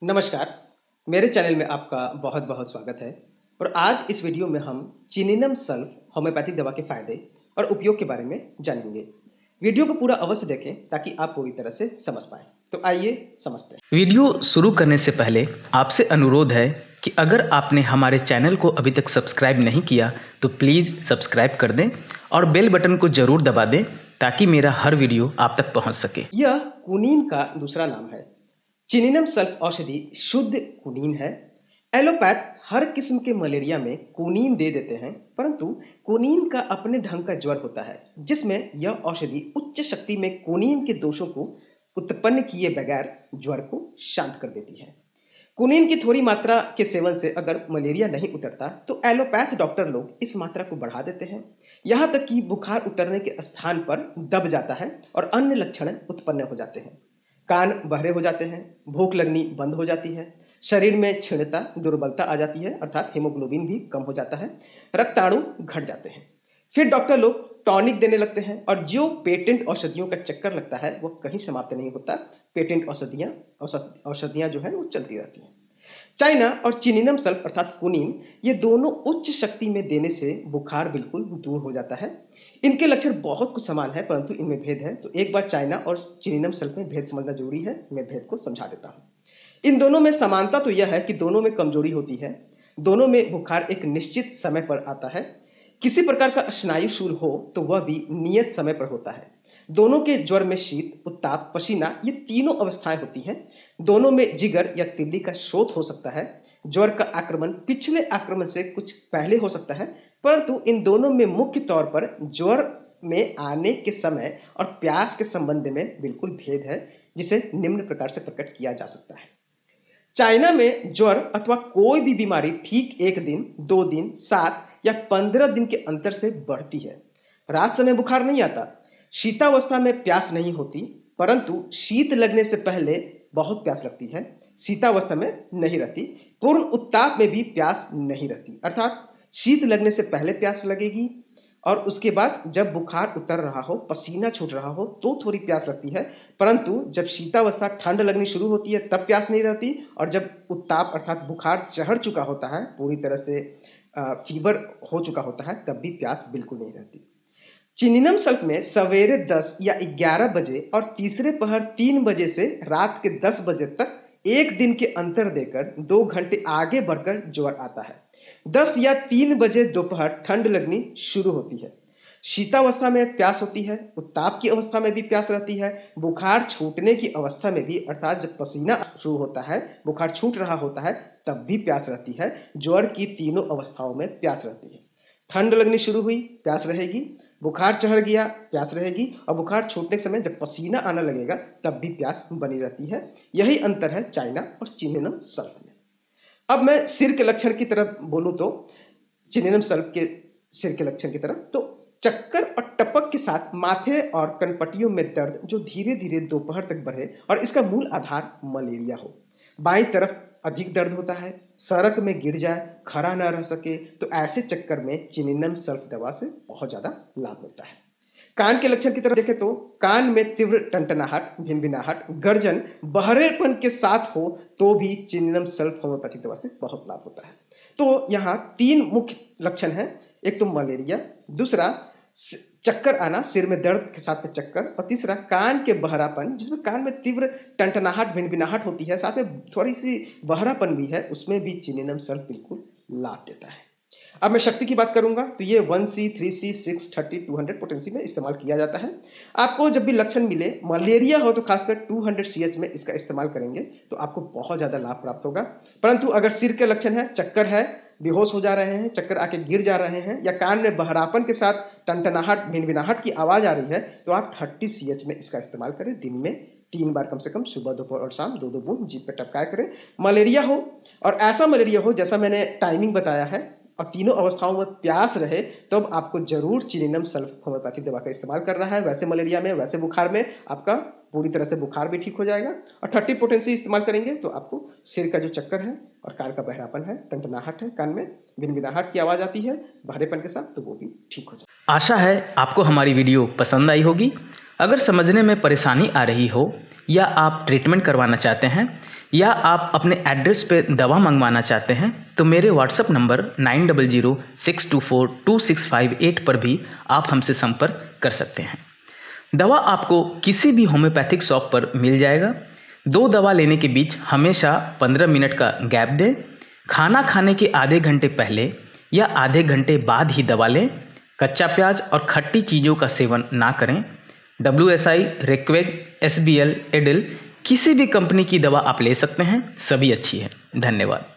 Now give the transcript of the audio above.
नमस्कार, मेरे चैनल में आपका बहुत-बहुत स्वागत है और आज इस वीडियो में हम चिनिनम सल्फ होम्योपैथिक दवा के फ़ायदे और उपयोग के बारे में जानेंगे। वीडियो को पूरा अवश्य देखें ताकि आप पूरी तरह से समझ पाएँ। तो आइए समझते हैं। वीडियो शुरू करने से पहले आपसे अनुरोध है कि अगर आपने हमारे चैनल को अभी तक सब्सक्राइब नहीं किया तो प्लीज़ सब्सक्राइब कर दें और बेल बटन को ज़रूर दबा दें ताकि मेरा हर वीडियो आप तक पहुंच सके। यह कुनीन का दूसरा नाम है। चिनिनम सल्फ औषधि शुद्ध कुनीन है। एलोपैथ हर किस्म के मलेरिया में कुनीन दे देते हैं, परंतु कुनीन का अपने ढंग का ज्वर होता है, जिसमें यह औषधि उच्च शक्ति में कुनीन के दोषों को उत्पन्न किए बगैर ज्वर को शांत कर देती है। कुनीन की थोड़ी मात्रा के सेवन से अगर मलेरिया नहीं उतरता तो एलोपैथ डॉक्टर लोग इस मात्रा को बढ़ा देते हैं, यहाँ तक कि बुखार उतरने के स्थान पर दब जाता है और अन्य लक्षण उत्पन्न हो जाते हैं। कान बहरे हो जाते हैं, भूख लगनी बंद हो जाती है, शरीर में क्षीणता दुर्बलता आ जाती है अर्थात हीमोग्लोबिन भी कम हो जाता है, रक्ताणु घट जाते हैं। फिर डॉक्टर लोग टॉनिक देने लगते हैं और जो पेटेंट औषधियों का चक्कर लगता है वो कहीं समाप्त नहीं होता। पेटेंट औषधियां जो है वो चलती रहती हैं। चाइना और चिनिनम सल्फ अर्थात कुनीन, ये दोनों उच्च शक्ति में देने से बुखार बिल्कुल दूर हो जाता है। इनके लक्षण बहुत कुछ समान है परंतु इनमें भेद है, तो एक बार चाइना और चिनिनम सल्फ में भेद समझना जरूरी है। मैं भेद को समझा देता हूँ। इन दोनों में समानता तो यह है कि दोनों में कमजोरी होती है। दोनों में बुखार एक निश्चित समय पर आता है। किसी प्रकार का स्नायु शूल हो तो वह भी नियत समय पर होता है। दोनों के ज्वर में शीत, उत्ताप, पसीना, ये तीनों अवस्थाएं होती हैं। दोनों में जिगर या तिल्ली का शोथ हो सकता है। ज्वर का आक्रमण पिछले आक्रमण से कुछ पहले हो सकता है, परंतु इन दोनों में मुख्य तौर पर ज्वर में आने के समय और प्यास के संबंध में बिल्कुल भेद है, जिसे निम्न प्रकार से प्रकट किया जा सकता है। चाइना में ज्वर अथवा कोई भी बीमारी ठीक 1 दिन, 2 दिन, 7 या 15 दिन के अंतर से बढ़ती है। रात समय बुखार नहीं आता। शीतावस्था में प्यास नहीं होती, परंतु शीत लगने से पहले बहुत प्यास लगती है। शीतावस्था में नहीं रहती। पूर्ण उत्ताप में भी प्यास नहीं रहती, अर्थात शीत लगने से पहले प्यास लगेगी और उसके बाद जब बुखार उतर रहा हो, पसीना छूट रहा हो तो थोड़ी प्यास लगती है, परंतु जब शीतावस्था ठंड लगनी शुरू होती है तब प्यास नहीं रहती और जब उत्ताप अर्थात बुखार चढ़ चुका होता है, पूरी तरह से फीवर हो चुका होता है, तब भी प्यास बिल्कुल नहीं रहती। चिनिनम सल्फ में सवेरे 10 या 11 बजे और तीसरे पहर 3 बजे से रात के 10 बजे तक 1 दिन के अंतर देकर 2 घंटे आगे बढ़कर ज्वर आता है। 10 या 3 बजे दोपहर ठंड लगनी शुरू होती है। शीतावस्था में प्यास होती है, उत्ताप की अवस्था में भी प्यास रहती है, बुखार छूटने की अवस्था में भी अर्थात जब पसीना शुरू होता है, बुखार छूट रहा होता है, तब भी प्यास रहती है। ज्वर की तीनों अवस्थाओं में प्यास रहती है। ठंड लगनी शुरू हुई, प्यास रहेगी, बुखार चढ़ गया, प्यास रहेगी और बुखार छूटने के समय जब पसीना आने लगेगा तब भी प्यास बनी रहती है। यही अंतर है चाइना और चिनिनम सल्फ में। अब मैं सिर के लक्षण की तरफ बोलूं तो चिनिनम सल्फ के सिर के लक्षण की तरफ तो चक्कर और टपक के साथ माथे और कनपटियों में दर्द जो धीरे धीरे दोपहर तक बढ़े और इसका मूल आधार मलेरिया हो। बाईं तरफ अधिक दर्द होता है, सड़क में गिर जाए, खड़ा न रह सके, तो ऐसे चक्कर में चिनिनम सल्फ दवा से बहुत ज्यादा लाभ मिलता है। कान के लक्षण की तरफ देखें तो कान में तीव्र टनटनाहट, भिनभिनाहट, गर्जन, बहरेपन के साथ हो तो भी चिनिनम सल्फ होम्योपैथिक दवा से बहुत लाभ होता है। तो यहाँ 3 मुख्य लक्षण हैं। एक तो मलेरिया, दूसरा चक्कर आना, सिर में दर्द के साथ में चक्कर, और तीसरा कान के बहरापन जिसमें कान में तीव्र टनटनाहट, भिनभिनाहट होती है, साथ में थोड़ी सी बहरापन भी है, उसमें भी चिनिनम सल्फ बिल्कुल लाभ देता है। अब मैं शक्ति की बात करूंगा तो ये 1C, 3C, 6, 30, 200 पोटेंसी में इस्तेमाल किया जाता है। आपको जब भी लक्षण मिले, मलेरिया हो तो खासकर 200 CH में इसका इस्तेमाल करेंगे तो आपको बहुत ज्यादा लाभ प्राप्त होगा। परंतु अगर सिर के लक्षण है, चक्कर है, बेहोश हो जा रहे हैं, चक्कर आके गिर जा रहे हैं या कान में बहरापन के साथ टनटनाहट, भिनभिनाहट की आवाज आ रही है, तो आप 30 CH में इसका इस्तेमाल करें। दिन में 3 बार कम से कम, सुबह, दोपहर और शाम 2-2 बूंद जीभ पे टपकाया करें। मलेरिया हो और ऐसा मलेरिया हो जैसा मैंने टाइमिंग बताया है और तीनों अवस्थाओं में प्यास रहे, तब आपको जरूर चिनिनम सल्फ होम्योपैथिक दवा का इस्तेमाल करना है। वैसे मलेरिया में, वैसे बुखार में आपका पूरी तरह से बुखार भी ठीक हो जाएगा। और 30 पोटेंसी इस्तेमाल करेंगे तो आपको सिर का जो चक्कर है और कान का बहरापन है, टनटनाहट है, कान में भिनभिनाहट की आवाज आती है बहरेपन के साथ, तो वो भी ठीक हो जाएगा। आशा है आपको हमारी वीडियो पसंद आई होगी। अगर समझने में परेशानी आ रही हो या आप ट्रीटमेंट करवाना चाहते हैं या आप अपने एड्रेस पे दवा मंगवाना चाहते हैं तो मेरे व्हाट्सएप नंबर 9006242658 पर भी आप हमसे संपर्क कर सकते हैं। दवा आपको किसी भी होम्योपैथिक शॉप पर मिल जाएगा। 2 दवा लेने के बीच हमेशा 15 मिनट का गैप दें। खाना खाने के आधे घंटे पहले या आधे घंटे बाद ही दवा लें। कच्चा प्याज और खट्टी चीज़ों का सेवन ना करें। WSI, रेक्वेग, SBL, एडिल किसी भी कंपनी की दवा आप ले सकते हैं, सभी अच्छी है। धन्यवाद।